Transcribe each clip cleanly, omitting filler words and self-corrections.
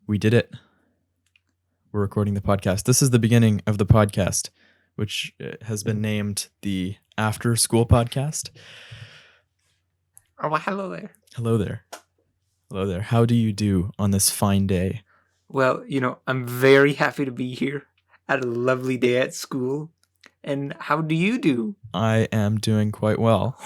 We did it. We're recording the podcast. This is the beginning of the podcast, which has been named the After School Podcast. Oh, well, hello there. Hello there. Hello there. How do you do on this fine day? Well, I'm very happy to be here. Had a lovely day at school. And how do you do? I am doing quite well.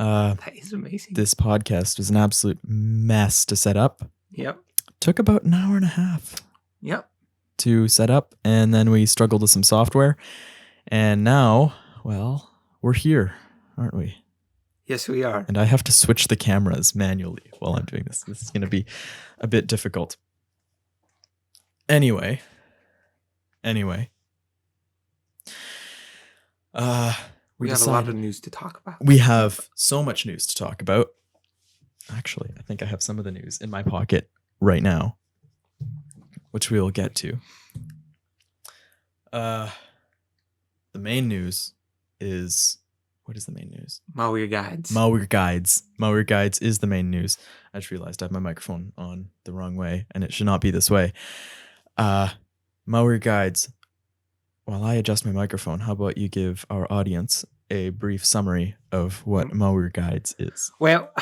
Wow. That is amazing. This podcast was an absolute mess to set up. Yep. Took about an hour and a half. Yep. To set up, and then we struggled with some software. And now, well, we're here, aren't we? Yes, we are. And I have to switch the cameras manually while I'm doing this. This is going to be a bit difficult. Anyway. We have a lot of news to talk about. We have so much news to talk about. Actually, I think I have some of the news in my pocket right now, which we will get to. The main news is... What is the main news? Mawir Guides. Mawir Guides. Mawir Guides is the main news. I just realized I have my microphone on the wrong way, and it should not be this way. Mawir Guides. While I adjust my microphone, how about you give our audience a brief summary of what Mawir Guides is? Well,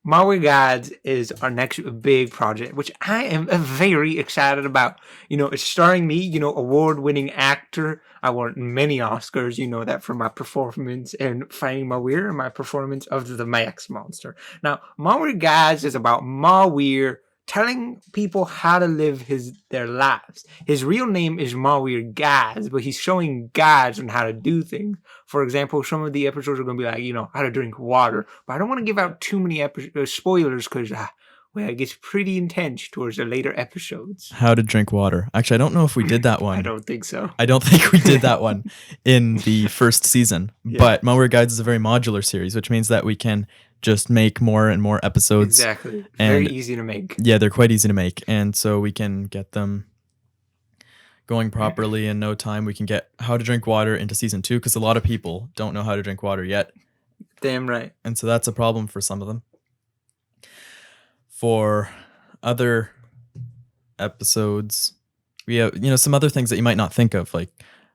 Mawir Guides is our next big project, which I am very excited about. It's starring me, award-winning actor. I won many Oscars, that for my performance in Finding Mawir and my performance of the Max Monster. Now, Mawir Guides is about Mawir telling people how to live their lives. His real name is Mawir Guides, but he's showing guides on how to do things. For example, some of the episodes are going to be like, how to drink water. But I don't want to give out too many spoilers because, it gets pretty intense towards the later episodes. How to drink water. Actually, I don't know if we did that one. I don't think so. I don't think we did that one in the first season. Yeah. But Mawir Guides is a very modular series, which means that we can just make more and more episodes. Exactly. Very easy to make. Yeah, they're quite easy to make. And so we can get them going properly in no time. We can get How to Drink Water into season 2 because a lot of people don't know how to drink water yet. Damn right. And so that's a problem for some of them. For other episodes, we have, some other things that you might not think of, like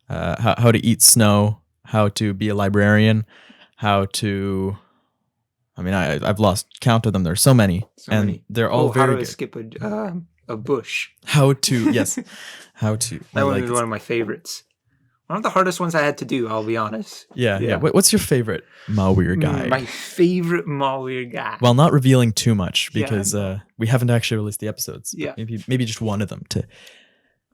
how to eat snow, how to be a librarian, how to... I've lost count of them. There's so many, they're all very how to good. Skip a bush. How to, yes, how to. That one is one of my favorites. One of the hardest ones I had to do, I'll be honest. Yeah. What's your favorite Mawir guide? My favorite Mawir guide. Well, not revealing too much because we haven't actually released the episodes. Yeah. Maybe just one of them to.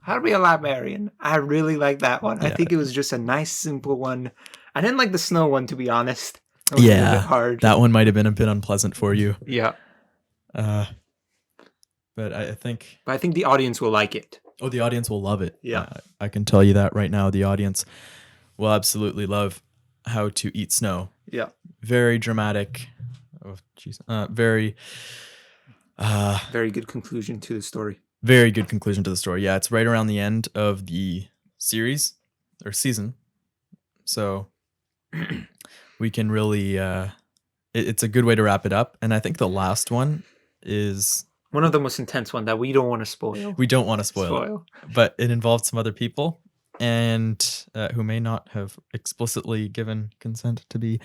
How to be a librarian. I really like that one. Yeah. I think it was just a nice, simple one. I didn't like the snow one, to be honest. Yeah, hard. That one might have been a bit unpleasant for you. Yeah. But I think the audience will like it. Oh, the audience will love it. Yeah. I can tell you that right now. The audience will absolutely love How to Eat Snow. Yeah. Very dramatic. Oh, jeez. Very good conclusion to the story. Very good conclusion to the story. Yeah, it's right around the end of the series or season. So we can really, it's a good way to wrap it up. And I think the last one is one of the most intense one that we don't want to spoil. We don't want to spoil it, but it involved some other people and who may not have explicitly given consent to be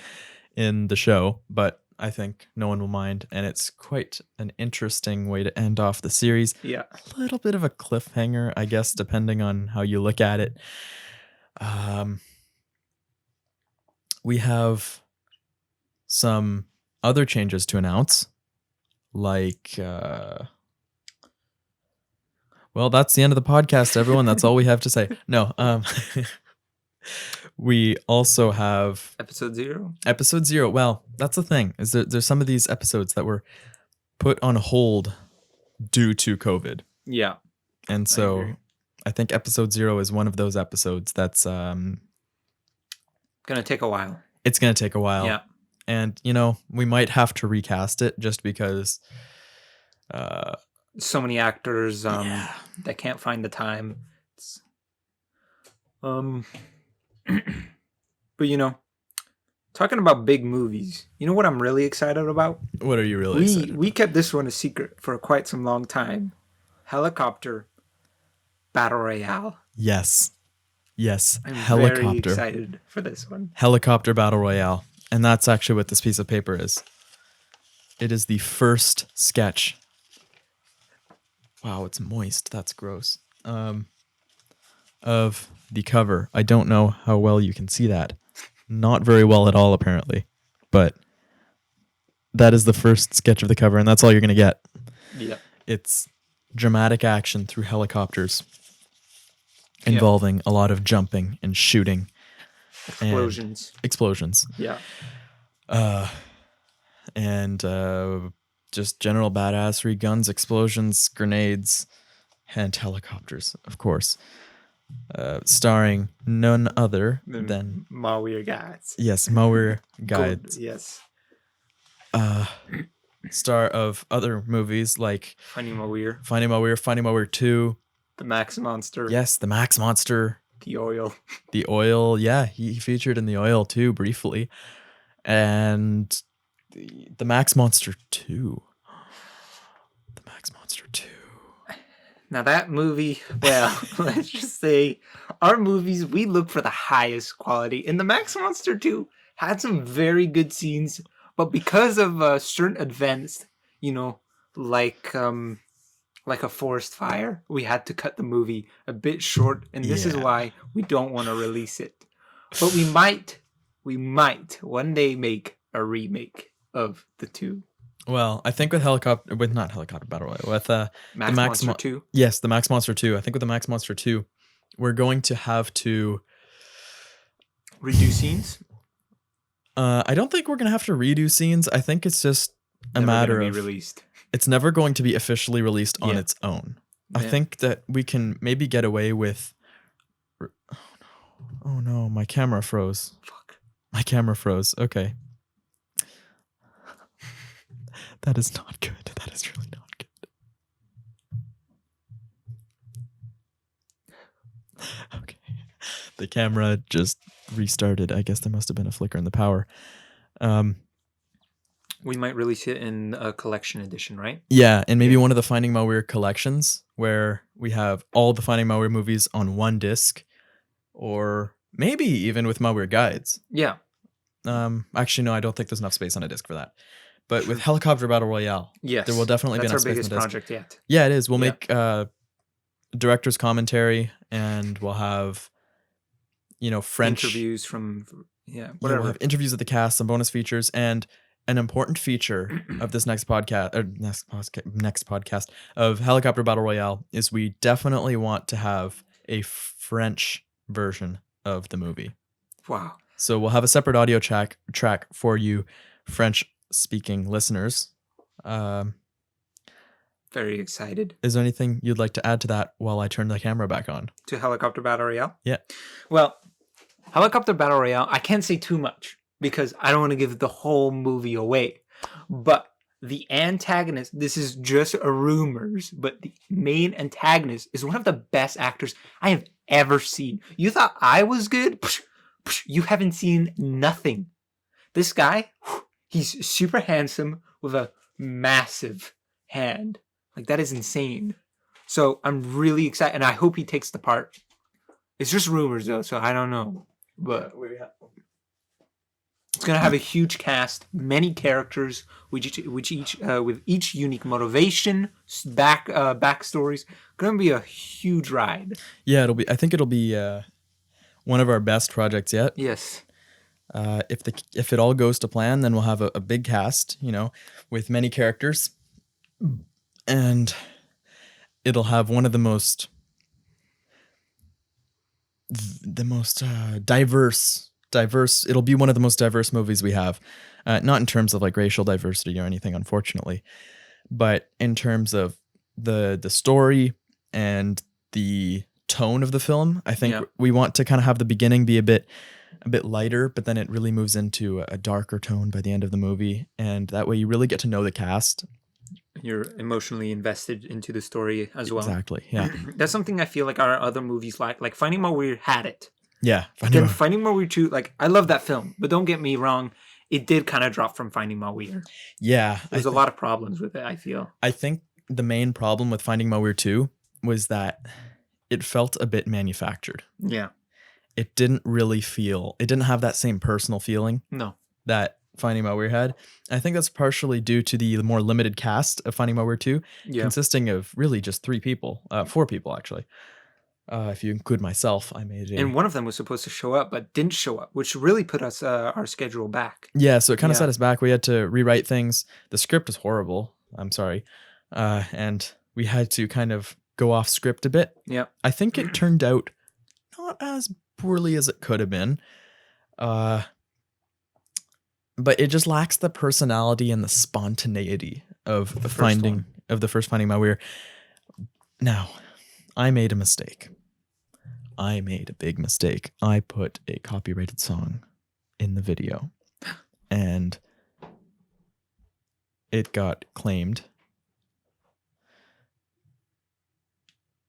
in the show, but I think no one will mind. And it's quite an interesting way to end off the series. Yeah. A little bit of a cliffhanger, I guess, depending on how you look at it. We have some other changes to announce, like, well, that's the end of the podcast, everyone. That's all we have to say. No, we also have episode 0. Episode 0. Well, that's the thing. Is there's some of these episodes that were put on hold due to COVID. Yeah, and so I think episode 0 is one of those episodes that's gonna take a while. It's gonna take a while. Yeah. And, we might have to recast it just because... so many actors that can't find the time. But, talking about big movies, you know what I'm really excited about? What are you really excited about? We kept this one a secret for quite some long time. Helicopter Battle Royale. Yes. I'm very Helicopter. excited for this one. Helicopter Battle Royale. And that's actually what this piece of paper is. It is the first sketch. Wow, it's moist. That's gross. Of the cover. I don't know how well you can see that. Not very well at all, apparently. But that is the first sketch of the cover, and that's all you're going to get. Yeah. It's dramatic action through helicopters involving a lot of jumping and shooting. Explosions. Yeah. And just general badassery, guns, explosions, grenades, and helicopters, of course. Starring none other than Mawir guides. Yes, Mawir guides. Yes. Star of other movies like Finding Mawir. Finding Mawir 2. The Max Monster. Yes, the Max Monster. The Oil. The Oil, yeah, he featured in The Oil too, briefly. And the Max Monster 2. The Max Monster 2. Now that movie, well, let's just say our movies, we look for the highest quality. And the Max Monster 2 had some very good scenes, but because of certain events, like a forest fire, we had to cut the movie a bit short, and this is why we don't want to release it. But we might one day make a remake of the 2. Well, I think not Helicopter Battle Royale, with Max Monster 2. Yes, the Max Monster 2. I think with the Max Monster 2, we're going to have to redo scenes. I don't think we're going to have to redo scenes. I think it's just a matter of released. It's never going to be officially released on its own. Yeah. I think that we can maybe get away with. Oh no, my camera froze. Fuck. My camera froze. Okay. That is not good. That is really not good. Okay. The camera just restarted. I guess there must have been a flicker in the power. We might release it in a collection edition, right? Yeah, and maybe one of the Finding Mawir collections where we have all the Finding Mawir movies on one disc, or maybe even with Mawir guides. Yeah. Actually, no, I don't think there's enough space on a disc for that. But with Helicopter Battle Royale, yes, there will definitely be enough space on a disc. That's our biggest project yet. Yeah, it is. We'll make director's commentary, and we'll have, French interviews from whatever. Yeah, we'll have interviews of the cast, some bonus features, and an important feature of this next podcast of Helicopter Battle Royale is we definitely want to have a French version of the movie. Wow. So we'll have a separate audio track for you French-speaking listeners. Very excited. Is there anything you'd like to add to that while I turn the camera back on? To Helicopter Battle Royale? Yeah. Well, Helicopter Battle Royale, I can't say too much because I don't want to give the whole movie away. But the antagonist, this is just rumors, but the main antagonist is one of the best actors I have ever seen. You thought I was good? You haven't seen nothing. This guy, he's super handsome with a massive hand. Like, that is insane. So I'm really excited, and I hope he takes the part. It's just rumors, though, so I don't know. But it's gonna have a huge cast, many characters, with each unique motivation, backstories. Gonna be a huge ride. Yeah, I think it'll be one of our best projects yet. Yes. If it all goes to plan, then we'll have a big cast, with many characters, and it'll have one of the most diverse. It'll be one of the most diverse movies we have, not in terms of like racial diversity or anything, unfortunately, but in terms of the story and the tone of the film. I think we want to kind of have the beginning be a bit lighter, but then it really moves into a darker tone by the end of the movie, and that way you really get to know the cast. You're emotionally invested into the story as well. Exactly. Yeah. That's something I feel like our other movies like Finding Mawir had it. Yeah. Finding Mawir 2, like, I love that film, but don't get me wrong, it did kind of drop from Finding Mawir. Yeah. There's a lot of problems with it, I feel. I think the main problem with Finding Mawir 2 was that it felt a bit manufactured. Yeah. It didn't have that same personal feeling No. that Finding Mawir had. I think that's partially due to the more limited cast of Finding Mawir 2, consisting of really just 4 people actually. If you include myself, I made a... And one of them was supposed to show up, but didn't show up, which really put us our schedule back. Yeah, so it kind of set us back. We had to rewrite things. The script was horrible. I'm sorry. And we had to kind of go off script a bit. Yeah. I think it turned out not as poorly as it could have been. But it just lacks the personality and the spontaneity of the first Finding Mawir. Now, I made a mistake. I made a big mistake. I put a copyrighted song in the video, and it got claimed.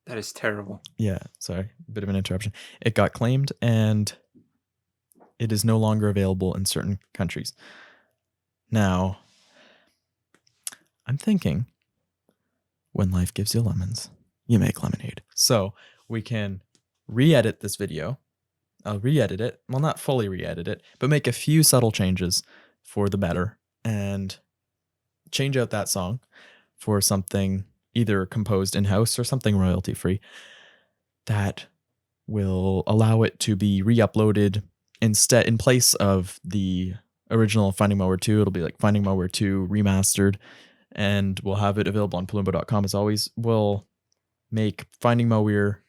That is terrible. Yeah, sorry, a bit of an interruption. It got claimed, and it is no longer available in certain countries. Now, I'm thinking, when life gives you lemons, you make lemonade. So we can re-edit this video. I'll re-edit it. Well, not fully re-edit it, but make a few subtle changes for the better and change out that song for something either composed in-house or something royalty-free that will allow it to be re-uploaded instead in place of the original Finding Mawir 2. It'll be like Finding Mawir 2 remastered, and we'll have it available on Paloombo.com as always. We'll make Finding Mawir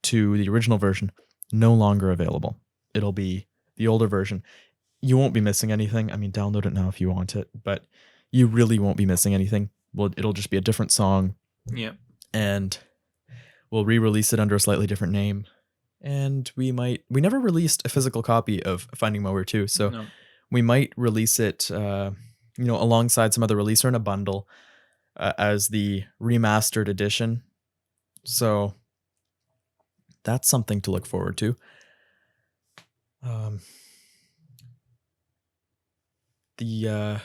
2, the original version, no longer available. It'll be the older version. You won't be missing anything. I mean, download it now if you want it, but you really won't be missing anything. Well, it'll just be a different song. Yeah. And we'll re-release it under a slightly different name. And we never released a physical copy of Finding Mawir 2, so we might release it alongside some other release or in a bundle as the remastered edition. So that's something to look forward to. The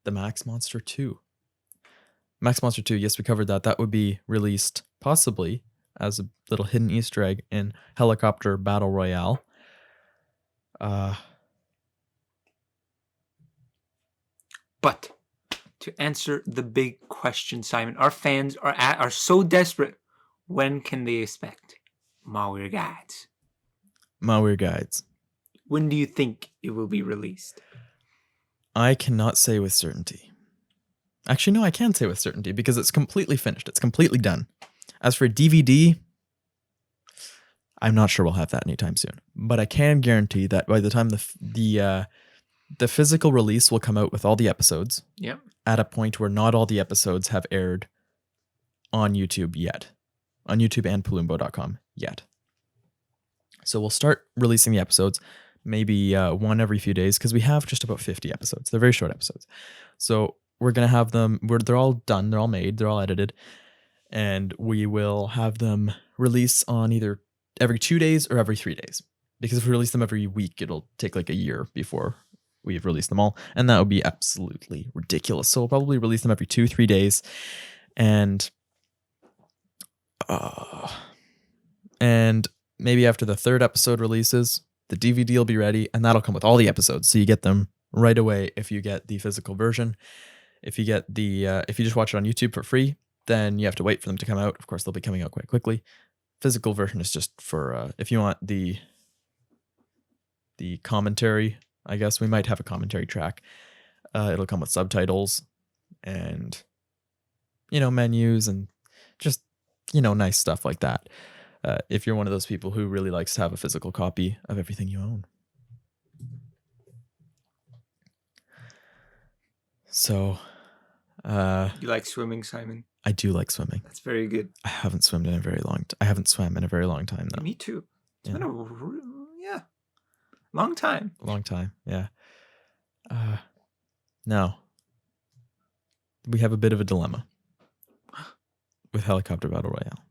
Max Monster 2. Max Monster 2, yes, we covered that. That would be released possibly as a little hidden Easter egg in Helicopter Battle Royale. But to answer the big question, Simon, our fans are so desperate. When can they expect Mawir Guides? Mawir Guides. When do you think it will be released? I cannot say with certainty. Actually, no, I can say with certainty because it's completely finished. It's completely done. As for DVD, I'm not sure we'll have that anytime soon. But I can guarantee that by the time the physical release will come out with all the episodes, at a point where not all the episodes have aired on YouTube yet. On YouTube and Paloombo.com yet. So we'll start releasing the episodes, maybe one every few days, because we have just about 50 episodes. They're very short episodes. So we're going to have them, they're all done, they're all made, they're all edited, and we will have them release on either every 2 days or every 3 days. Because if we release them every week, it'll take like a year before we've released them all, and that would be absolutely ridiculous. So we'll probably release them every 2-3 days, and maybe after the 3rd episode releases, the DVD will be ready, and that'll come with all the episodes, so you get them right away if you get the physical version. If you get if you just watch it on YouTube for free, then you have to wait for them to come out. Of course, they'll be coming out quite quickly. Physical version is just for if you want the commentary. I guess we might have a commentary track. It'll come with subtitles and menus and just nice stuff like that. If you're one of those people who really likes to have a physical copy of everything you own. So, you like swimming, Simon? I do like swimming. That's very good. I haven't swum in a very long time though. Me too. It's been a long time. Long time, yeah. Now, we have a bit of a dilemma with Helicopter Battle Royale.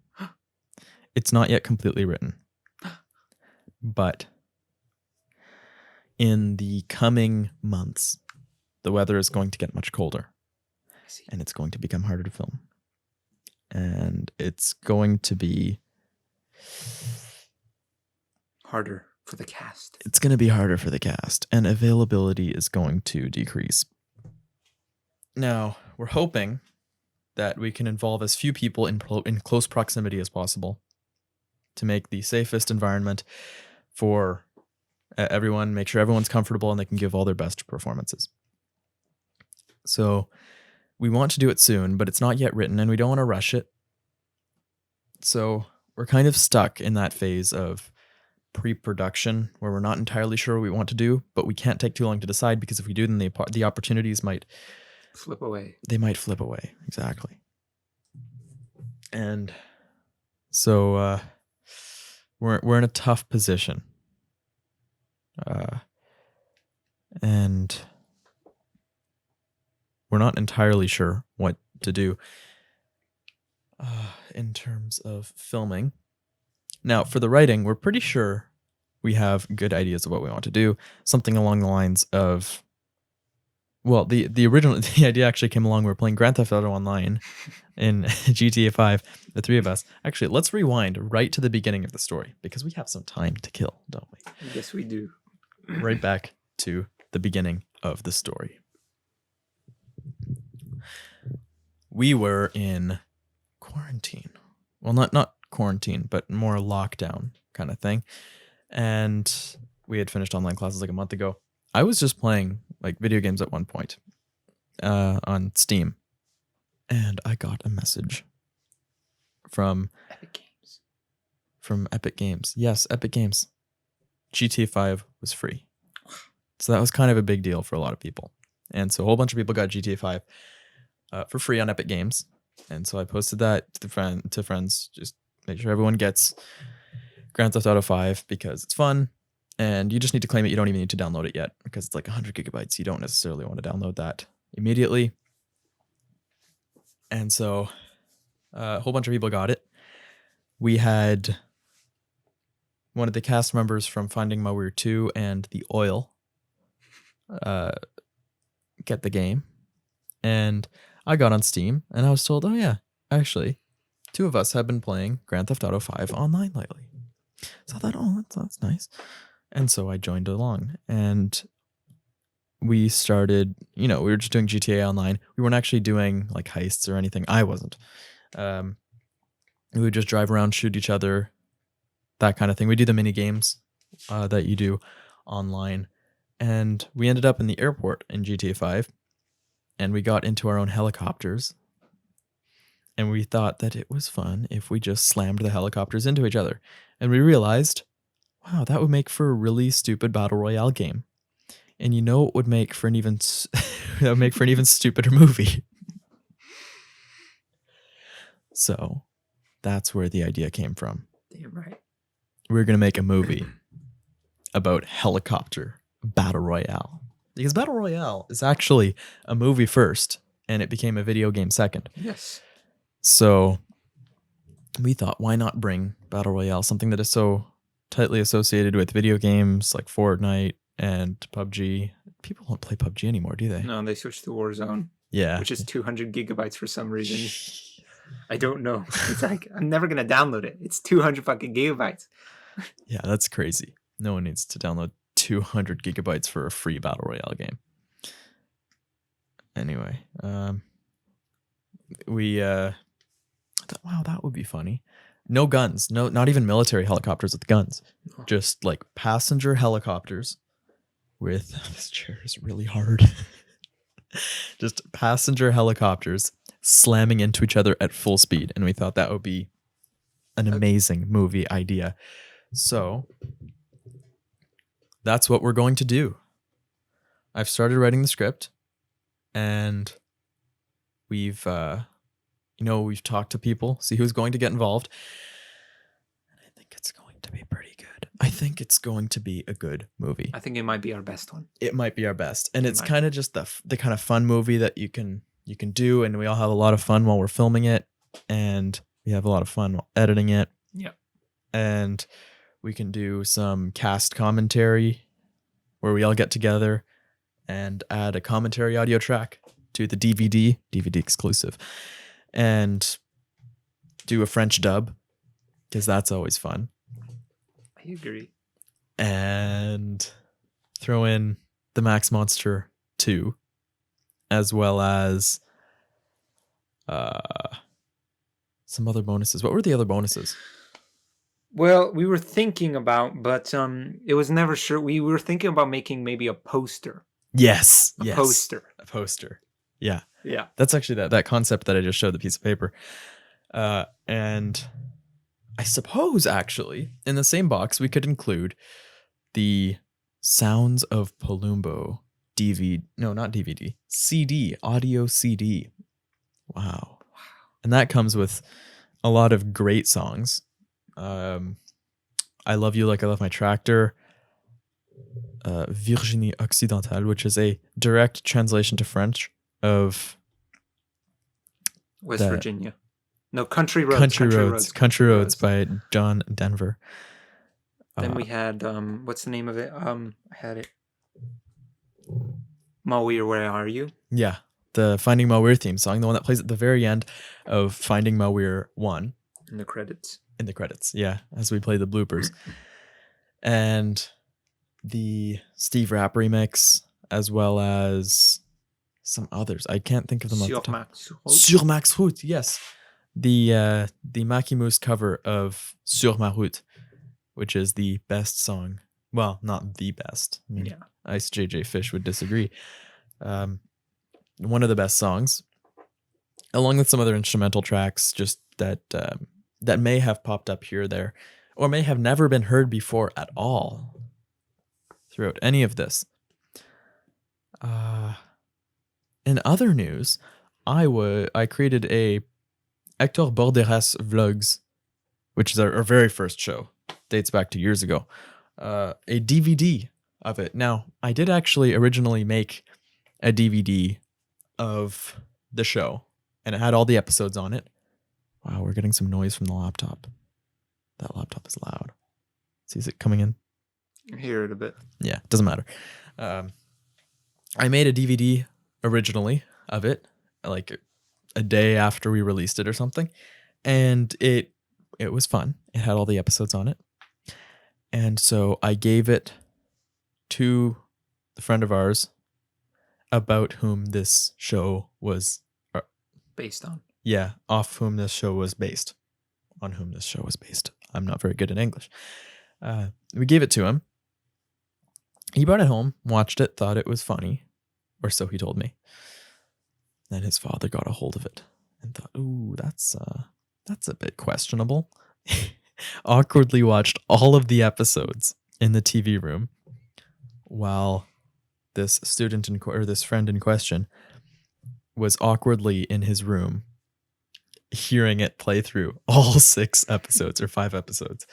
It's not yet completely written, but in the coming months, the weather is going to get much colder, and it's going to become harder to film. and it's going to be harder for the cast. It's going to be harder for the cast, and availability is going to decrease. Now, we're hoping that we can involve as few people in close proximity as possible to make the safest environment for everyone, make sure everyone's comfortable and they can give all their best performances. So we want to do it soon, but it's not yet written and we don't want to rush it. So we're kind of stuck in that phase of pre-production where we're not entirely sure what we want to do, but we can't take too long to decide, because if we do, then the opportunities might flip away. They might flip away. Exactly. And so we're in a tough position. And we're not entirely sure what to do in terms of filming. Now, for the writing, we're pretty sure we have good ideas of what we want to do. Something along the lines of, well, the idea actually came along. We were playing Grand Theft Auto Online in GTA 5, the three of us. Actually, let's rewind right to the beginning of the story, because we have some time to kill, don't we? Yes, we do. Right back to the beginning of the story. We were in quarantine. Well, not quarantine, but more lockdown kind of thing. And we had finished online classes like a month ago. I was just playing like video games at one point on Steam, and I got a message from Epic Games. Yes, Epic Games. GTA 5 was free. So that was kind of a big deal for a lot of people. And so a whole bunch of people got GTA 5 for free on Epic Games. And so I posted that to friends, just make sure everyone gets Grand Theft Auto 5 because it's fun. And you just need to claim it. You don't even need to download it yet because it's like 100 gigabytes. You don't necessarily want to download that immediately. And so a whole bunch of people got it. We had one of the cast members from Finding Mawir 2 and The Oil get the game. And I got on Steam and I was told, oh yeah, actually, two of us have been playing Grand Theft Auto 5 online lately. So I thought, oh, that's nice. And so I joined along and we started, we were just doing GTA Online. We weren't actually doing like heists or anything. I wasn't. We would just drive around, shoot each other, that kind of thing. We do the mini games that you do online. And we ended up in the airport in GTA 5 and we got into our own helicopters. And we thought that it was fun if we just slammed the helicopters into each other. And we realized, wow, that would make for a really stupid battle royale game. And it would make for an even stupider movie. So that's where the idea came from. Damn right. We're going to make a movie about helicopter battle royale. Because battle royale is actually a movie first, and it became a video game second. Yes. So we thought, why not bring battle royale, something that is so tightly associated with video games like Fortnite and PUBG. People don't play PUBG anymore, do they? No, they switched to Warzone. Yeah. Which is 200 gigabytes for some reason. I don't know. It's like, I'm never going to download it. It's 200 fucking gigabytes. Yeah, that's crazy. No one needs to download 200 gigabytes for a free battle royale game. Anyway, we thought, wow, that would be funny. No guns, not even military helicopters with guns, just like passenger helicopters with, this chair is really hard. Just passenger helicopters slamming into each other at full speed. And we thought that would be an amazing movie idea. So that's what we're going to do. I've started writing the script and we've talked to people, see who's going to get involved. And I think it's going to be pretty good. I think it's going to be a good movie. I think it might be our best one. It might be our best. And it's kind of just the kind of fun movie that you can do, and we all have a lot of fun while we're filming it, and we have a lot of fun while editing it. Yeah. And we can do some cast commentary where we all get together and add a commentary audio track to the DVD exclusive. And do a French dub because that's always fun, I agree. and throw in the Max Monster 2, as well as some other bonuses. What were the other bonuses? Well, we were thinking about, but it was never sure. We were thinking about making maybe a poster. Yes. A yes. poster. A poster. Yeah. Yeah. That's actually that concept that I just showed the piece of paper. And I suppose actually in the same box we could include the Sounds of Paloombo DVD. No, not DVD. CD. Audio CD. Wow. And that comes with a lot of great songs. I Love You Like I Love My Tractor. Virginie Occidentale, which is a direct translation to French of West Virginia. No, Country Roads. Country Roads by John Denver. Then we had what's the name of it? I had it. Mawir, Where Are You? Yeah, the Finding Mawir theme song, the one that plays at the very end of Finding Mawir 1. In the credits. In the credits, yeah, as we play the bloopers. And the Steve Rapp remix, as well as some others. I can't think of them off the top. Sur Max Route, yes. The Makimus cover of Sur Ma Route, which is the best song. Well, not the best. I mean, Ice JJ Fish would disagree. One of the best songs, along with some other instrumental tracks, just that that may have popped up here or there, or may have never been heard before at all throughout any of this. In other news, I created a Hector Borderas Vlogs, which is our very first show, dates back to years ago, a DVD of it. Now, I did actually originally make a DVD of the show, and it had all the episodes on it. Wow, we're getting some noise from the laptop. That laptop is loud. See, is it coming in? I hear it a bit. Yeah, doesn't matter. I made a DVD originally of it, like a day after we released it or something, and it was fun. It had all the episodes on it, and so I gave it to the friend of ours about whom this show was based on. Yeah, off whom this show was based. On whom this show was based. I'm not very good in English. We gave it to him. He brought it home, watched it, thought it was funny, or so he told me. Then his father got a hold of it and thought, "Ooh, that's a bit questionable." Awkwardly watched all of the episodes in the TV room while this student or this friend in question was awkwardly in his room hearing it play through all 6 episodes or 5 episodes.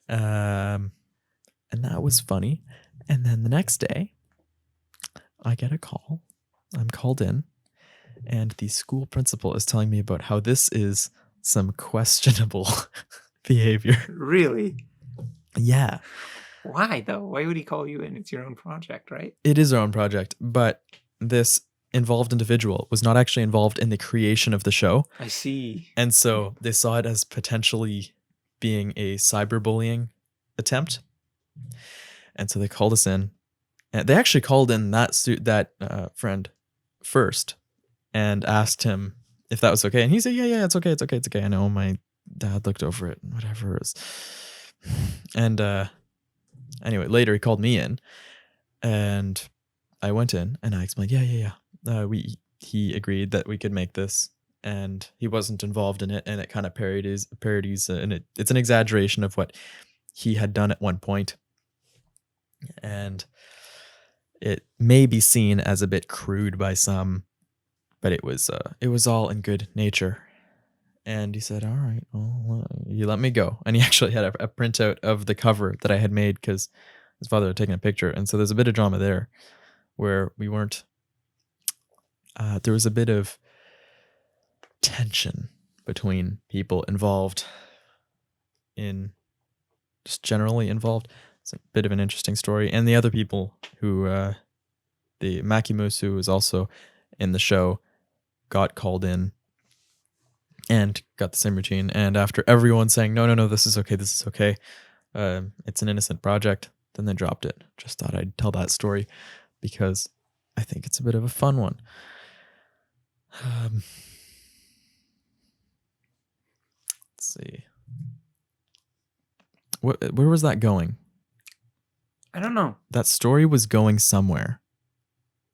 And that was funny. And then the next day, I get a call. I'm called in, and the school principal is telling me about how this is some questionable behavior. Really? Yeah. Why, though? Why would he call you in? It's your own project, right? It is our own project, but this involved individual was not actually involved in the creation of the show. I see. And so they saw it as potentially being a cyberbullying attempt. And so they called us in. And they actually called in that friend first and asked him if that was okay. And he said, yeah, it's okay. I know, my dad looked over it, whatever it is. And anyway, later he called me in, and I went in and I explained, yeah. He agreed that we could make this, and he wasn't involved in it, and it kind of parodies, and it's an exaggeration of what he had done at one point, and it may be seen as a bit crude by some, but it was all in good nature. And he said, "All right, well, you let me go." And he actually had a printout of the cover that I had made because his father had taken a picture, and so there's a bit of drama there where we weren't. There was a bit of tension between people involved, in just generally involved. It's a bit of an interesting story. And the other people who, the Makimus, who was also in the show, got called in and got the same routine. And after everyone saying, no, this is okay, it's an innocent project, then they dropped it. Just thought I'd tell that story because I think it's a bit of a fun one. Let's see. Where was that going? I don't know. That story was going somewhere.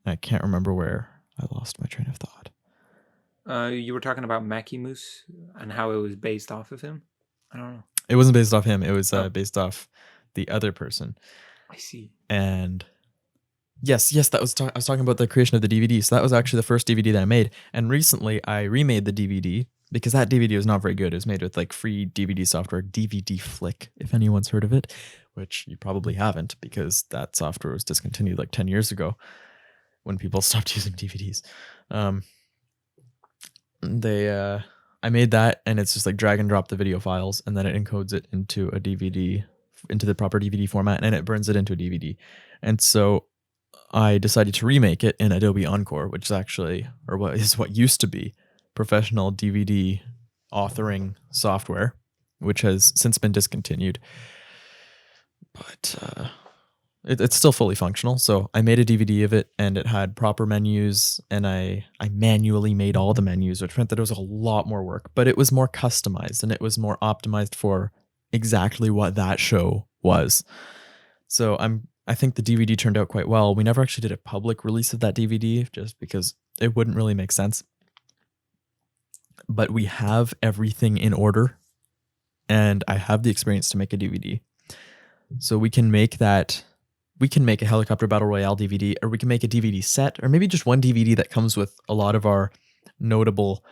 I can't remember where. I lost my train of thought. You were talking about Mackie Moose and how it was based off of him. I don't know. It wasn't based off him. It was based off the other person. I see. And yes, that was. I was talking about the creation of the DVD. So that was actually the first DVD that I made. And recently, I remade the DVD because that DVD was not very good. It was made with like free DVD software, DVD Flick, if anyone's heard of it, which you probably haven't because that software was discontinued like 10 years ago when people stopped using DVDs. I made that, and it's just like drag and drop the video files, and then it encodes it into a DVD, into the proper DVD format, and it burns it into a DVD. And so I decided to remake it in Adobe Encore, which is actually, or what used to be, professional DVD authoring software, which has since been discontinued. But it's still fully functional. So I made a DVD of it, and it had proper menus, and I manually made all the menus, which meant that it was a lot more work, but it was more customized and it was more optimized for exactly what that show was. So I think the DVD turned out quite well. We never actually did a public release of that DVD just because it wouldn't really make sense. But we have everything in order, and I have the experience to make a DVD. So we can make that. We can make a Helicopter Battle Royale DVD, or we can make a DVD set, or maybe just one DVD that comes with a lot of our notable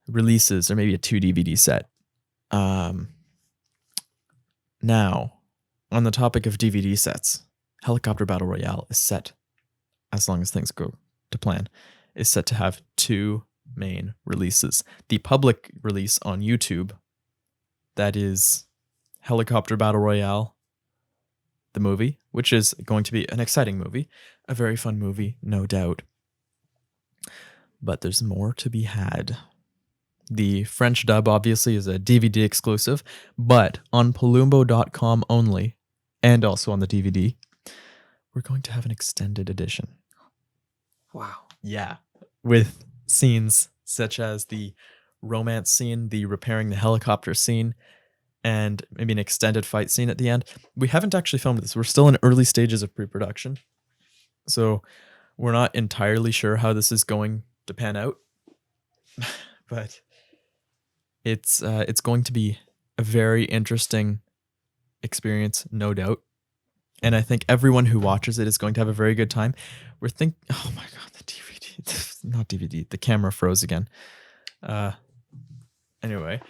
releases, or maybe a 2 DVD set. Now, on the topic of DVD sets, Helicopter Battle Royale is set, as long as things go to plan, is set to have 2 main releases. The public release on YouTube, that is Helicopter Battle Royale, the movie, which is going to be an exciting movie, a very fun movie, no doubt. But there's more to be had. The French dub obviously is a DVD exclusive, but on Paloombo.com only, and also on the DVD, we're going to have an extended edition. Wow. Yeah. With scenes such as the romance scene, the repairing the helicopter scene, and maybe an extended fight scene at the end. We haven't actually filmed this. We're still in early stages of pre-production. So we're not entirely sure how this is going to pan out. But it's going to be a very interesting experience, no doubt. And I think everyone who watches it is going to have a very good time. Oh my God, the DVD, not DVD, the camera froze again. Anyway.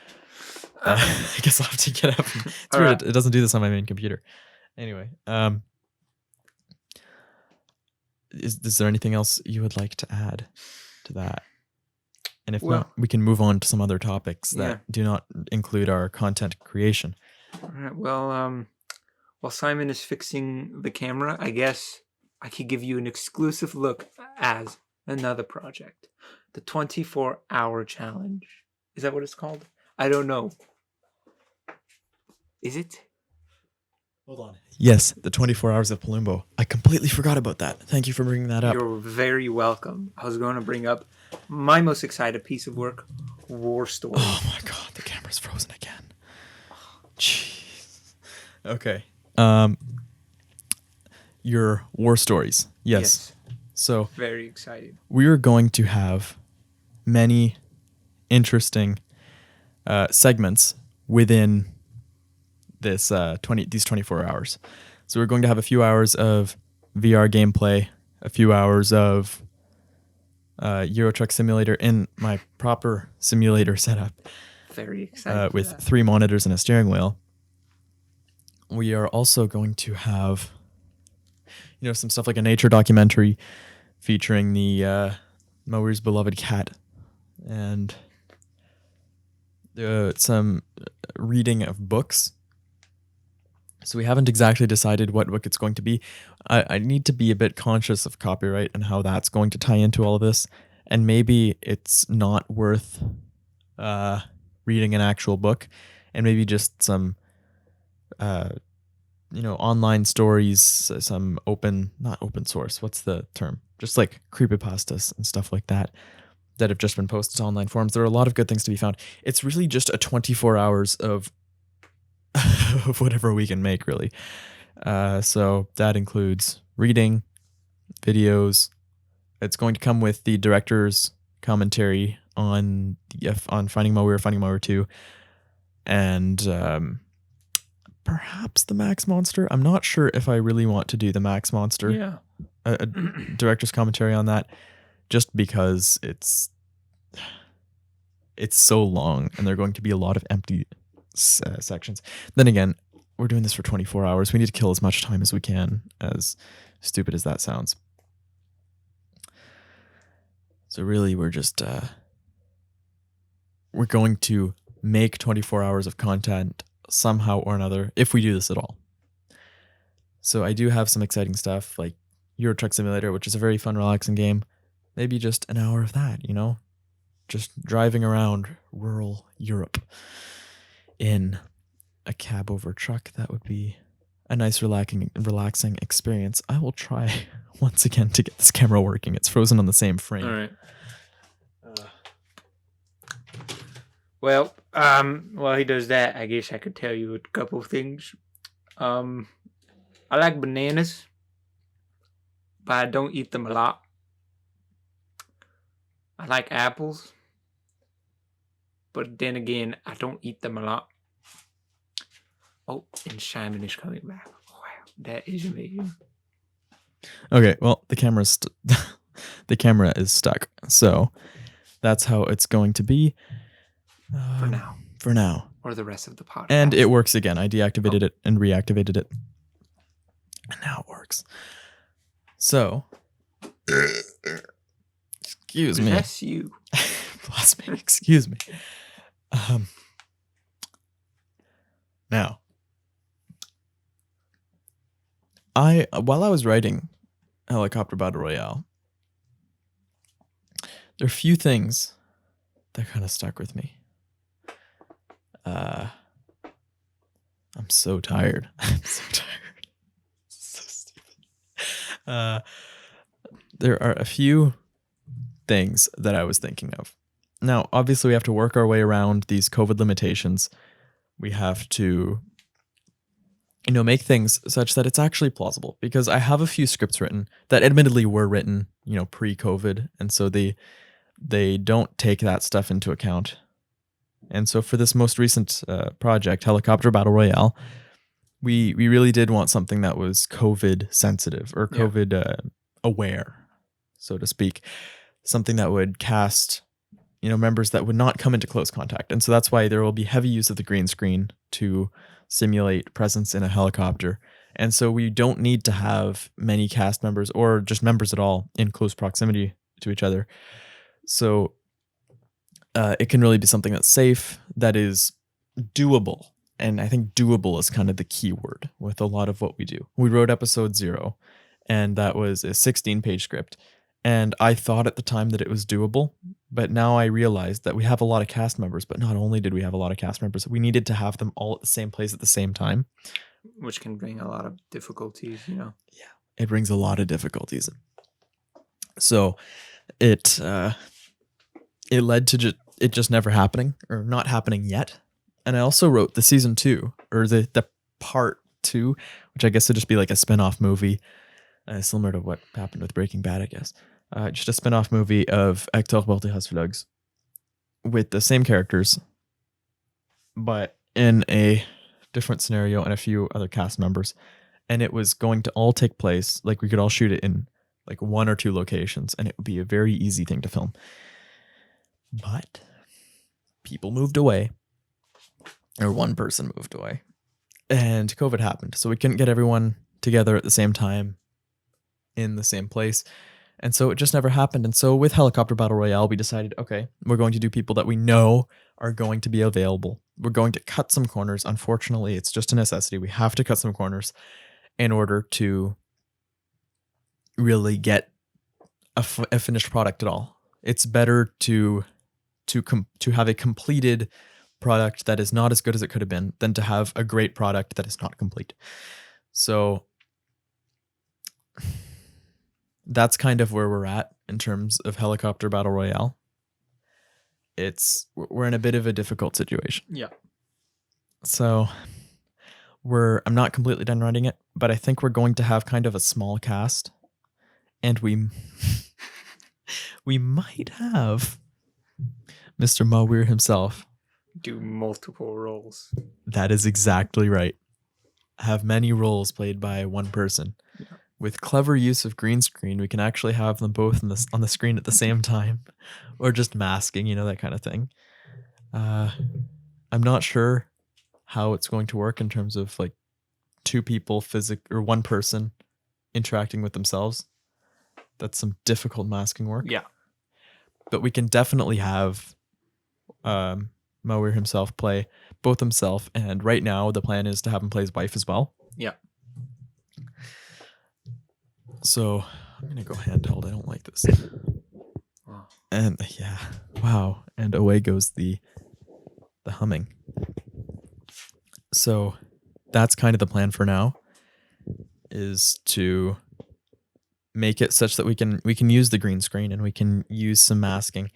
I guess I'll have to get up. It's weird. Right. It doesn't do this on my main computer. Anyway, is there anything else you would like to add to that? And if not, we can move on to some other topics that do not include our content creation. All right. Well, while Simon is fixing the camera, I guess I could give you an exclusive look as another project, the 24-hour challenge. Is that what it's called? I don't know. Is it? Hold on. Yes, the 24 Hours of Paloombo. I completely forgot about that. Thank you for bringing that up. You're very welcome. I was going to bring up my most excited piece of work, War Story. Oh my God, the camera's frozen again. Jeez. Okay. Your War Stories. Yes. So very excited. We are going to have many interesting segments within this these 24 hours. So we're going to have a few hours of VR gameplay, a few hours of Euro Truck Simulator in my proper simulator setup. Very excited. With 3 monitors and a steering wheel. We are also going to have, some stuff like a nature documentary featuring the Mawir's beloved cat, and some reading of books. So we haven't exactly decided what book it's going to be. I need to be a bit conscious of copyright and how that's going to tie into all of this. And maybe it's not worth reading an actual book, and maybe just some online stories, some not open source, what's the term? Just like creepypastas and stuff like that have just been posted to online forums. There are a lot of good things to be found. It's really just a 24 hours of of whatever we can make, really. So that includes reading, videos. It's going to come with the director's commentary on Finding Mawir, Finding Mawir 2, and perhaps the Max Monster. I'm not sure if I really want to do the Max Monster. Yeah. A director's commentary on that, just because it's so long and there are going to be a lot of empty sections. Then again, we're doing this for 24 hours. We need to kill as much time as we can, as stupid as that sounds. So really, we're just we're going to make 24 hours of content somehow or another, if we do this at all. So I do have some exciting stuff like Euro Truck Simulator, which is a very fun, relaxing game. Maybe just an hour of that, just driving around rural Europe in a cab over truck. That would be a nice, relaxing experience. I will try once again to get this camera working. It's frozen on the same frame. All right. Well, while he does that, I guess I could tell you a couple of things. I like bananas, but I don't eat them a lot. I like apples, but then again, I don't eat them a lot. Oh, and Simon is coming back. Wow, that is amazing. Okay, well, the camera is stuck, so that's how it's going to be for now. For now, or the rest of the podcast. And it works again. I deactivated it and reactivated it, and now it works. So, excuse me. Bless you. Bless me. Excuse me. Now, while I was writing Helicopter Battle Royale, there are a few things that kind of stuck with me. I'm so tired. I'm so tired. So stupid. There are a few things that I was thinking of. Now, obviously, we have to work our way around these COVID limitations. We have to, make things such that it's actually plausible. Because I have a few scripts written that admittedly were written, pre-COVID. And so they don't take that stuff into account. And so for this most recent project, Helicopter Battle Royale, we really did want something that was COVID sensitive or COVID aware, so to speak. Something that would cast, members that would not come into close contact. And so that's why there will be heavy use of the green screen to simulate presence in a helicopter. And so we don't need to have many cast members or just members at all in close proximity to each other. So it can really be something that's safe, that is doable. And I think doable is kind of the key word with a lot of what we do. We wrote episode 0, and that was a 16-page script. And I thought at the time that it was doable, but now I realized that we have a lot of cast members. But not only did we have a lot of cast members, we needed to have them all at the same place at the same time. Which can bring a lot of difficulties, Yeah, it brings a lot of difficulties. So it led to it just never happening, or not happening yet. And I also wrote the season 2, or the part 2, which I guess would just be like a spin-off movie, similar to what happened with Breaking Bad, I guess. Just a spin-off movie of Hector Baltejas with the same characters, but in a different scenario and a few other cast members. And it was going to all take place, like we could all shoot it in like 1 or 2 locations, and it would be a very easy thing to film. But people moved away, or one person moved away, and COVID happened. So we couldn't get everyone together at the same time in the same place. And so it just never happened. And so with Helicopter Battle Royale, we decided, okay, we're going to do people that we know are going to be available. We're going to cut some corners. Unfortunately, it's just a necessity. We have to cut some corners in order to really get a finished product at all. It's better to to have a completed product that is not as good as it could have been than to have a great product that is not complete. So that's kind of where we're at in terms of helicopter battle royale. We're in a bit of a difficult situation. Yeah. So I'm not completely done writing it, but I think we're going to have kind of a small cast, and we might have Mr. Mawir himself do multiple roles. That is exactly right. Have many roles played by one person. Yeah. With clever use of green screen, we can actually have them both on the screen at the same time, or just masking, that kind of thing. I'm not sure how it's going to work in terms of like two people or one person interacting with themselves. That's some difficult masking work. Yeah. But we can definitely have Mawir himself play both himself, and right now the plan is to have him play his wife as well. Yeah. So I'm gonna go handheld. I don't like this. Wow. And yeah, wow. And away goes the humming. So that's kind of the plan for now, is to make it such that we can use the green screen and we can use some masking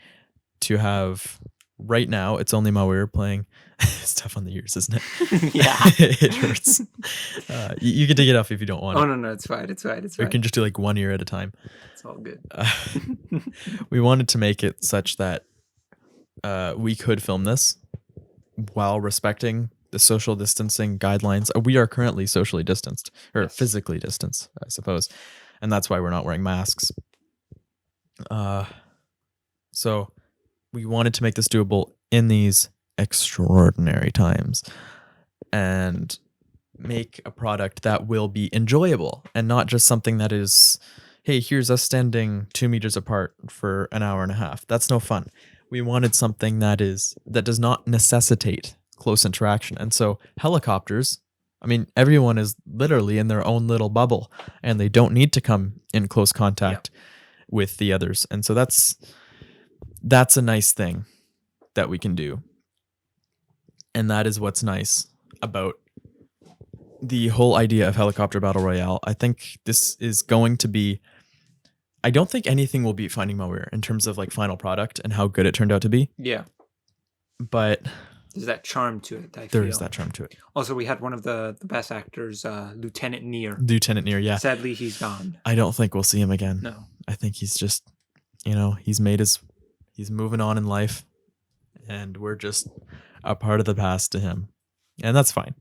to have. Right now, it's only Mawir playing. It's tough on the ears, isn't it? Yeah. It hurts. You can take it off if you don't want Oh, it. no, it's fine. It's fine. We can just do like one ear at a time. It's all good. We wanted to make it such that we could film this while respecting the social distancing guidelines. We are currently socially distanced, or physically distanced, I suppose. And that's why we're not wearing masks. So we wanted to make this doable in these extraordinary times and make a product that will be enjoyable and not just something that is, hey, here's us standing 2 meters apart for an hour and a half. That's no fun. We wanted something that does not necessitate close interaction. And so helicopters, I mean, everyone is literally in their own little bubble and they don't need to come in close contact with the others. And so that's a nice thing that we can do. And that is what's nice about the whole idea of helicopter battle royale. I think this is going to be, I don't think anything will beat Finding Mawir in terms of like final product and how good it turned out to be. Yeah. But there's that charm to it, there is that charm to it. Also, we had one of the best actors, Lieutenant Near. Lieutenant Near, yeah. Sadly, he's gone. I don't think we'll see him again. No. I think he's just, he's moving on in life, and we're just a part of the past to him. And that's fine.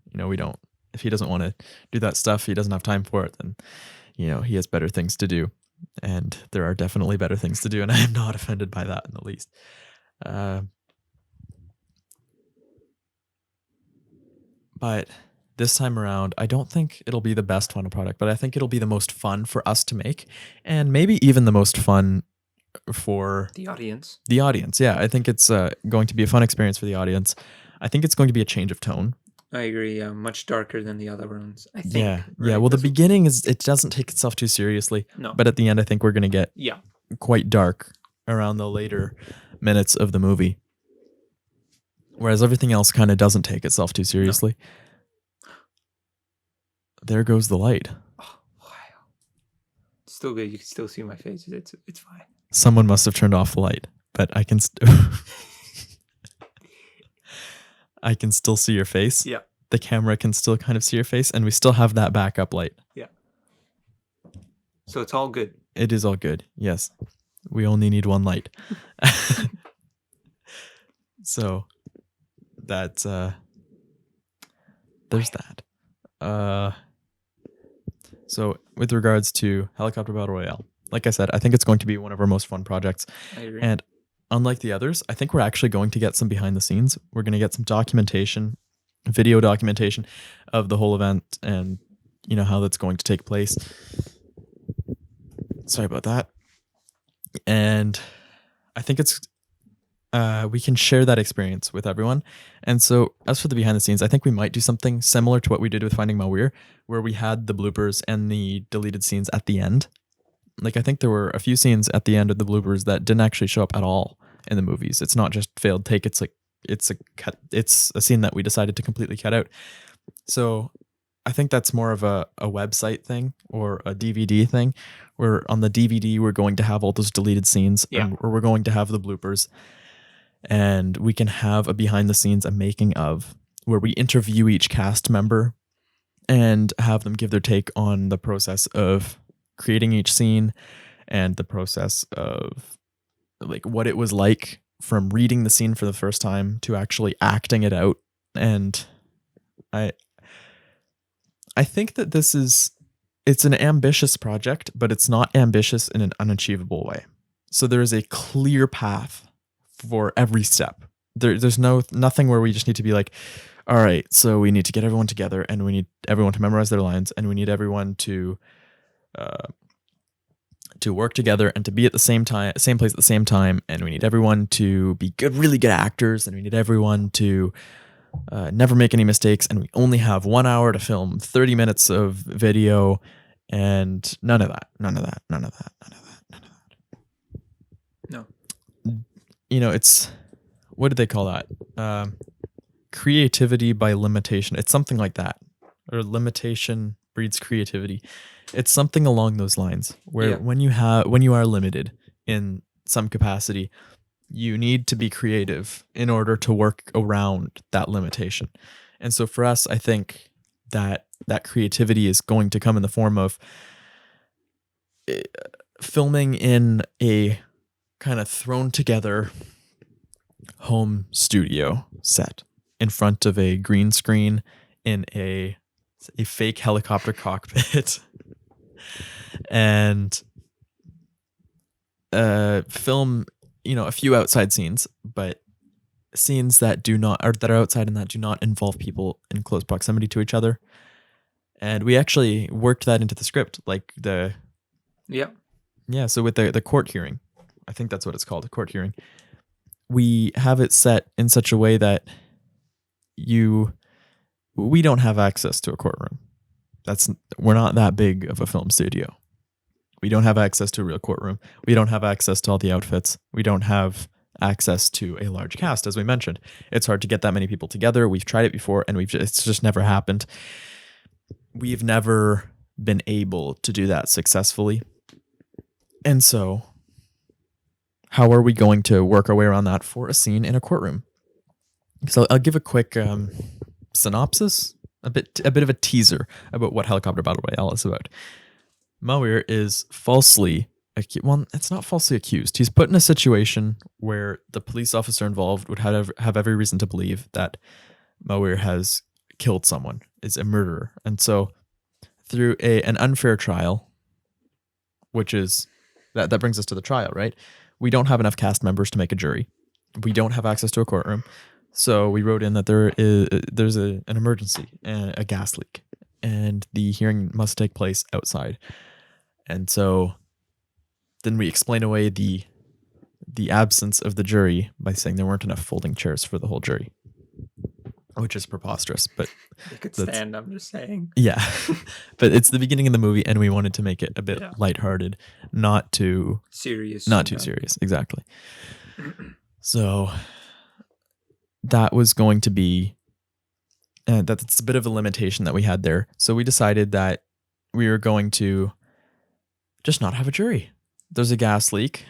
If he doesn't want to do that stuff, he doesn't have time for it, then, he has better things to do. And there are definitely better things to do, and I am not offended by that in the least. But this time around, I don't think it'll be the best final product, but I think it'll be the most fun for us to make, and maybe even the most fun for the audience. The audience, yeah. I think it's going to be a fun experience for the audience. I think it's going to be a change of tone. I agree. Much darker than the other ones, I think. Yeah, right? yeah. Well, the beginning it doesn't take itself too seriously. No. But at the end, I think we're going to get quite dark around the later minutes of the movie. Whereas everything else kind of doesn't take itself too seriously. No. There goes the light. Oh, wow. Still good. You can still see my face. It's fine. Someone must have turned off the light, but I can I can still see your face. Yeah. The camera can still kind of see your face, and we still have that backup light. Yeah. So it's all good. It is all good. Yes. We only need one light. So that's there's that. So with regards to Helicopter Battle Royale, like I said, I think it's going to be one of our most fun projects. I agree. And unlike the others, I think we're actually going to get some behind the scenes. We're going to get some documentation, video documentation of the whole event and, how that's going to take place. Sorry about that. And I think we can share that experience with everyone. And so as for the behind the scenes, I think we might do something similar to what we did with Finding Mawir, where we had the bloopers and the deleted scenes at the end. Like, I think there were a few scenes at the end of the bloopers that didn't actually show up at all in the movies. It's not just failed take. It's like it's a scene that we decided to completely cut out. So I think that's more of a website thing or a DVD thing, where on the DVD we're going to have all those deleted scenes, or we're going to have the bloopers, and we can have a behind the scenes, a making of, where we interview each cast member and have them give their take on the process of creating each scene and the process of like what it was like from reading the scene for the first time to actually acting it out. And I think that it's an ambitious project, but it's not ambitious in an unachievable way. So there is a clear path for every step. There's nothing where we just need to be like, all right, so we need to get everyone together, and we need everyone to memorize their lines, and we need everyone to work together and to be at the same place at the same time, and we need everyone to be really good actors, and we need everyone to never make any mistakes, and we only have 1 hour to film 30 minutes of video, and none of that. No. It's, what do they call that? Creativity by limitation. It's something like that. Or limitation breeds creativity. It's something along those lines, where when you are limited in some capacity, you need to be creative in order to work around that limitation. And so for us, I think that creativity is going to come in the form of filming in a kind of thrown together home studio set in front of a green screen in a fake helicopter cockpit and film, a few outside scenes, but scenes that are outside and that do not involve people in close proximity to each other. And we actually worked that into the script, like so with the court hearing, I think that's what it's called, a court hearing. We have it set in such a way that we don't have access to a courtroom. We're not that big of a film studio. We don't have access to a real courtroom. We don't have access to all the outfits. We don't have access to a large cast, as we mentioned. It's hard to get that many people together. We've tried it before, and it's just never happened. We've never been able to do that successfully. And so, how are we going to work our way around that for a scene in a courtroom? So I'll give a quick synopsis, a bit of a teaser about what Helicopter Battle Royale is about. Mawir is falsely accused. Well, it's not falsely accused. He's put in a situation where the police officer involved would have every reason to believe that Mawir has killed someone, is a murderer. And so through an unfair trial, which is, that brings us to the trial, right? We don't have enough cast members to make a jury. We don't have access to a courtroom. So we wrote in that there's an emergency, a gas leak, and the hearing must take place outside. And so then we explain away the absence of the jury by saying there weren't enough folding chairs for the whole jury, which is preposterous. But they could stand. I'm just saying. Yeah, but it's the beginning of the movie, and we wanted to make it a bit lighthearted, not too serious. Exactly. So that was going to be that's a bit of a limitation that we had there. So we decided that we were going to just not have a jury. There's a gas leak,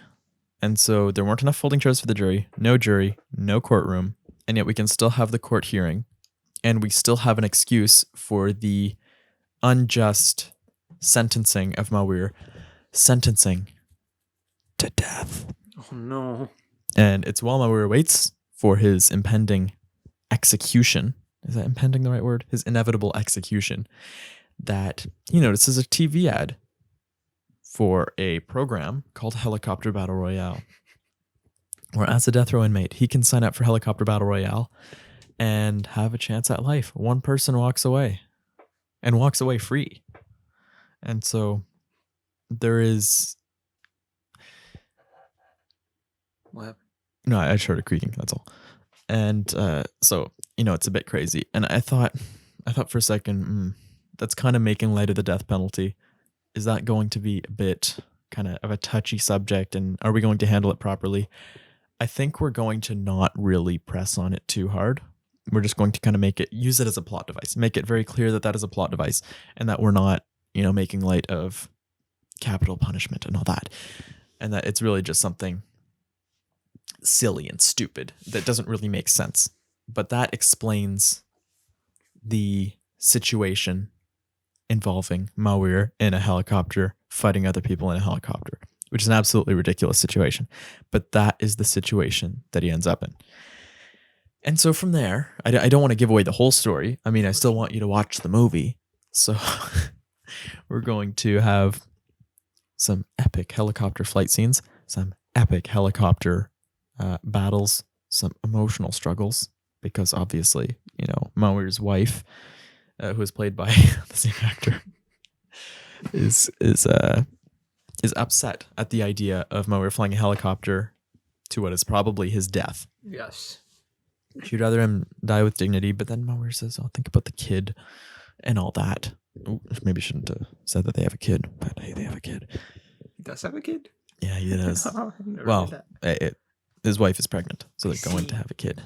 and so there weren't enough folding chairs for the jury, no courtroom, and yet we can still have the court hearing, and we still have an excuse for the unjust sentencing of Mawir, sentencing to death. Oh no. And it's while Mawir waits for his impending execution. Is that impending the right word? His inevitable execution. That he notices a TV ad for a program called Helicopter Battle Royale, where as a death row inmate, he can sign up for Helicopter Battle Royale and have a chance at life. One person walks away free. And so there is... What happened? No, I just heard a creaking, that's all. And so, it's a bit crazy. And I thought for a second, that's kind of making light of the death penalty. Is that going to be a bit kind of a touchy subject, and are we going to handle it properly? I think we're going to not really press on it too hard. We're just going to kind of use it as a plot device, make it very clear that that is a plot device and that we're not, making light of capital punishment and all that. And that it's really just something silly and stupid that doesn't really make sense. But that explains the situation involving Mawir in a helicopter fighting other people in a helicopter, which is an absolutely ridiculous situation. But that is the situation that he ends up in. And so from there, I don't want to give away the whole story. I mean, I still want you to watch the movie. So we're going to have some epic helicopter flight scenes, some epic helicopter battles, some emotional struggles, because obviously, Mawir's wife, who is played by the same actor, is upset at the idea of Mawir flying a helicopter to what is probably his death. Yes. She'd rather him die with dignity, but then Mawir says, "Oh, think about the kid and all that." Ooh, maybe shouldn't have said that they have a kid, but hey, they have a kid. He does have a kid? Yeah, he does. Oh, well, his wife is pregnant, so they're going to have a kid.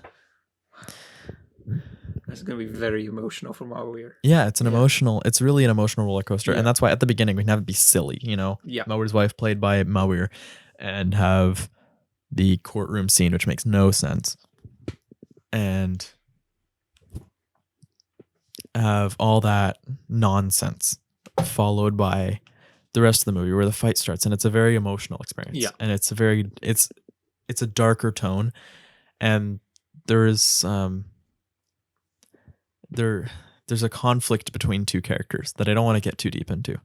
That's going to be very emotional for Mawir. Yeah, it's really an emotional roller coaster. Yeah. And that's why at the beginning we can have it be silly, Yeah. Mawir's wife played by Mawir, and have the courtroom scene, which makes no sense. And have all that nonsense followed by the rest of the movie where the fight starts, and it's a very emotional experience. Yeah. And it's a darker tone, and there's a conflict between two characters that I don't want to get too deep into.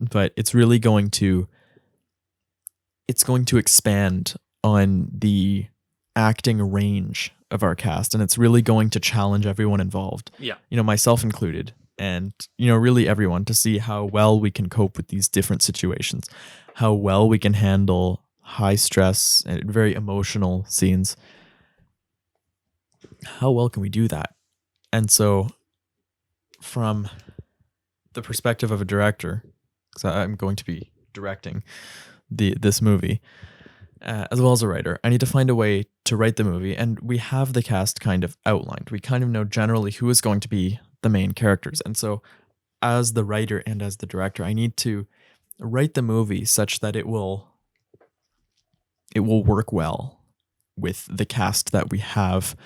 But it's really going to expand on the acting range of our cast, and it's really going to challenge everyone involved. Yeah. Myself included, and really everyone, to see how well we can cope with these different situations, how well we can handle high stress and very emotional scenes. How well can we do that? And so from the perspective of a director, because I'm going to be directing this movie, as well as a writer, I need to find a way to write the movie, and we have the cast kind of outlined. We kind of know generally who is going to be the main characters. And so as the writer and as the director, I need to write the movie such that it will work well with the cast that we have.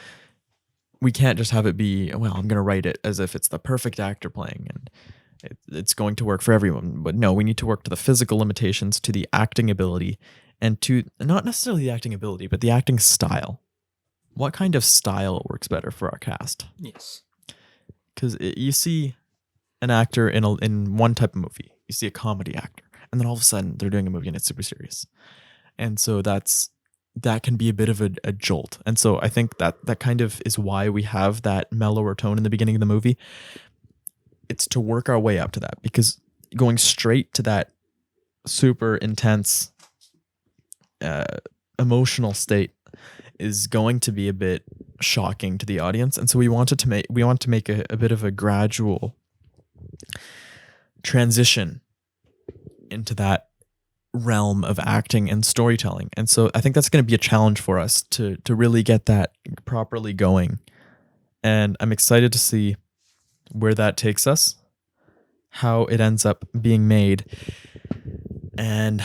We can't just have it be, well, I'm going to write it as if it's the perfect actor playing and it's going to work for everyone. But no, we need to work to the physical limitations, to the acting ability, and to not necessarily the acting ability, but the acting style. What kind of style works better for our cast? Yes. Because you see an actor in one type of movie, you see a comedy actor, and then all of a sudden they're doing a movie and it's super serious. And so that can be a bit of a jolt. And so I think that kind of is why we have that mellower tone in the beginning of the movie. It's to work our way up to that, because going straight to that super intense emotional state is going to be a bit shocking to the audience. And so we want to make a bit of a gradual transition into that realm of acting and storytelling. And so I think that's going to be a challenge for us to really get that properly going. And I'm excited to see where that takes us, how it ends up being made. And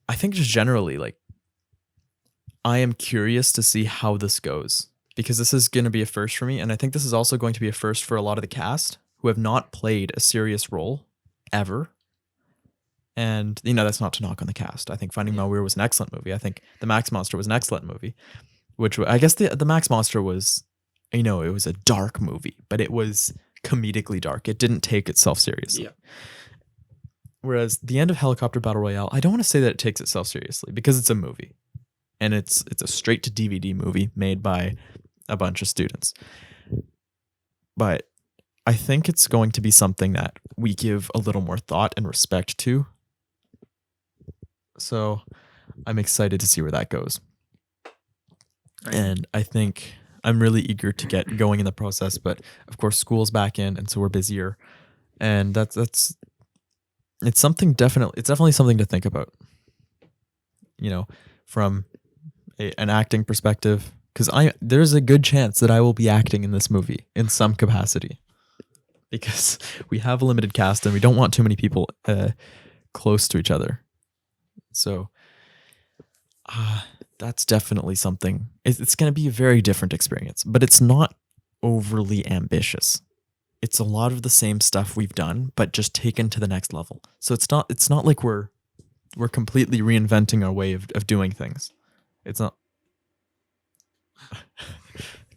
I think just generally, like, I am curious to see how this goes, because this is going to be a first for me. And I think this is also going to be a first for a lot of the cast who have not played a serious role ever. And, that's not to knock on the cast. I think Finding Mawir was an excellent movie. I think The Max Monster was an excellent movie, which I guess the Max Monster was, it was a dark movie, but it was comedically dark. It didn't take itself seriously. Yeah. Whereas the end of Helicopter Battle Royale, I don't want to say that it takes itself seriously, because it's a movie. And it's a straight to DVD movie made by a bunch of students. But I think it's going to be something that we give a little more thought and respect to. So I'm excited to see where that goes. Right. And I think I'm really eager to get going in the process. But of course, school's back in, and so we're busier. And it's definitely something to think about. From an acting perspective, because there's a good chance that I will be acting in this movie in some capacity, because we have a limited cast and we don't want too many people close to each other. So that's definitely something. It's going to be a very different experience, but it's not overly ambitious. It's a lot of the same stuff we've done, but just taken to the next level. So it's not like we're completely reinventing our way of doing things. It's not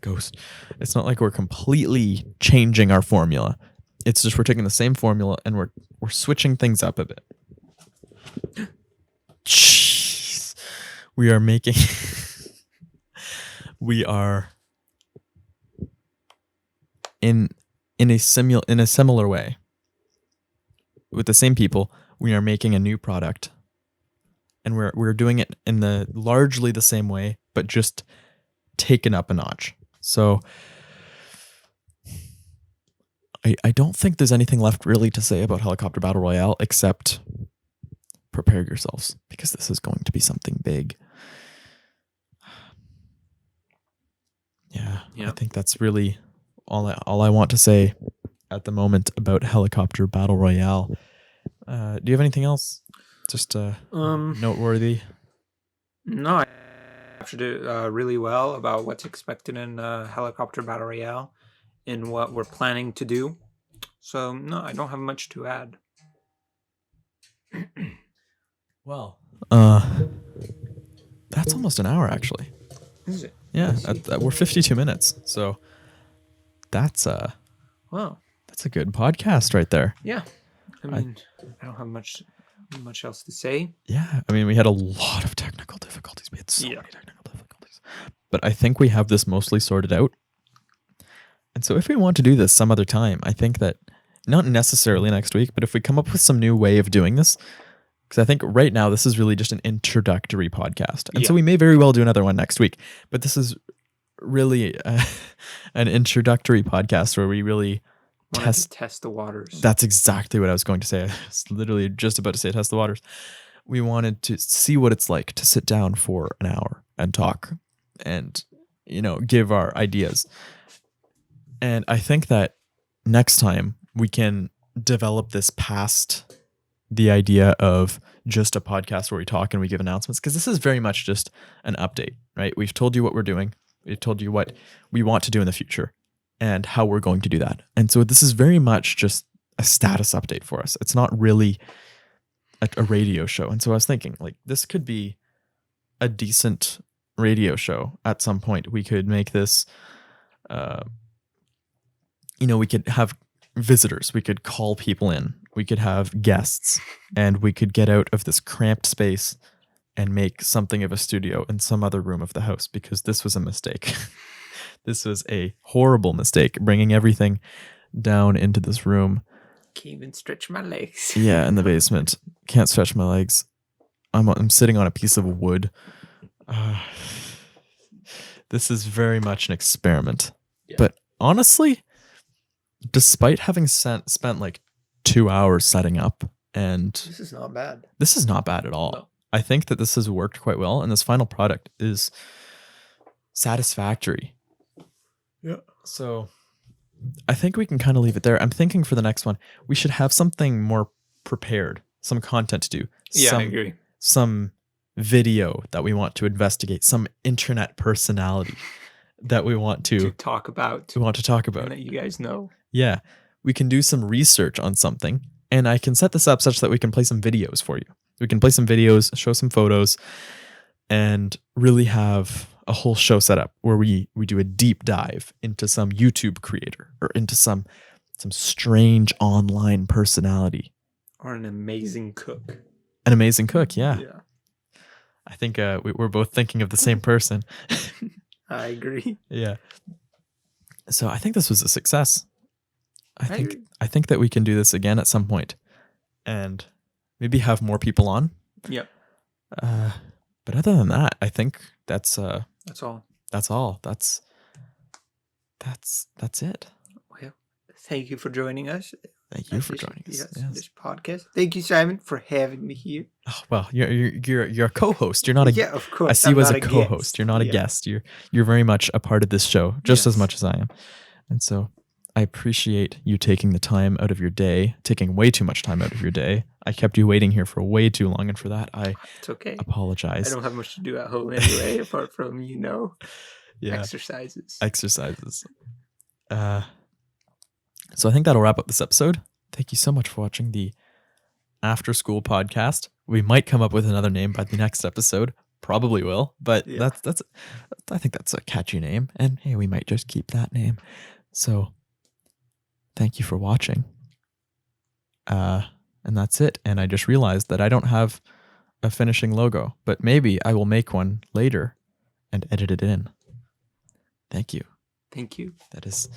ghost. It's not like we're completely changing our formula. It's just we're taking the same formula and we're switching things up a bit. Jeez. We are making we are in a similar way with the same people, we are making a new product, and we're doing it in the largely the same way, but just taken up a notch. So I don't think there's anything left really to say about Helicopter Battle Royale except prepare yourselves, because this is going to be something big. Yeah. I think that's really all I want to say at the moment about Helicopter Battle Royale. Do you have anything else? Just noteworthy? No, I captured it really well about what's expected in Helicopter Battle Royale and what we're planning to do. So, no, I don't have much to add. Well, that's almost an hour, actually. Is it? Yeah, we're 52 minutes, so that's Wow. that's a good podcast right there. Yeah. I mean, I don't have much else to say. Yeah, I mean, we had a lot of technical difficulties. We had so Yeah. many technical difficulties, but I think we have this mostly sorted out. And so if we want to do this some other time, I think that not necessarily next week, but if we come up with some new way of doing this, because I think right now this is really just an introductory podcast. And so we may very well do another one next week, but this is really an introductory podcast where we really test the waters. That's exactly what I was going to say. I was literally just about to say test the waters. We wanted to see what it's like to sit down for an hour and talk and, give our ideas. And I think that next time we can develop this past the idea of just a podcast where we talk and we give announcements, because this is very much just an update, right? We've told you what we're doing. We've told you what we want to do in the future and how we're going to do that. And so this is very much just a status update for us. It's not really a radio show. And so I was thinking, like, this could be a decent radio show at some point. We could make this, we could have visitors. We could call people in. We could have guests, and we could get out of this cramped space and make something of a studio in some other room of the house, because this was a mistake. This was a horrible mistake, bringing everything down into this room. Can't even stretch my legs. Yeah, in the basement. Can't stretch my legs. I'm sitting on a piece of wood. This is very much an experiment. Yeah. But honestly, despite having spent like 2 hours setting up, and this is not bad. This is not bad at all. No. I think that this has worked quite well, and this final product is satisfactory. Yeah. So I think we can kind of leave it there. I'm thinking for the next one, we should have something more prepared, some content to do. Yeah, I agree. Some video that we want to investigate, some internet personality that we want to talk about. We want to talk about. And that you guys know. Yeah. We can do some research on something, and I can set this up such that we can play some videos for you. We can play some videos, show some photos, and really have a whole show set up where we do a deep dive into some YouTube creator or into some strange online personality. Or an amazing cook. An amazing cook, yeah. Yeah. I think we're both thinking of the same person. I agree. Yeah. So I think this was a success. I think that we can do this again at some point, and maybe have more people on. Yep. But other than that, I think that's all. That's all. That's it. Well, thank you for joining us. Thank you for joining us. Yes, Yes. this podcast. Thank you, Simon, for having me here. Oh, well, you're a co-host. You're not a. Yeah, of course. I see I'm you as not a guest. co-host. You're not a Yeah. guest. You're very much a part of this show, just as Yes. much as I am. And so I appreciate you taking the time out of your day, taking way too much time out of your day. I kept you waiting here for way too long, and for that I It's okay. apologize. I don't have much to do at home anyway, apart from exercises. So I think that'll wrap up this episode. Thank you so much for watching the After School podcast. We might come up with another name by the next episode. Probably will, but Yeah. that's I think that's a catchy name, and hey, we might just keep that name. So thank you for watching. And that's it. And I just realized that I don't have a finishing logo, but maybe I will make one later and edit it in. Thank you. Thank you. That is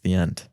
the end.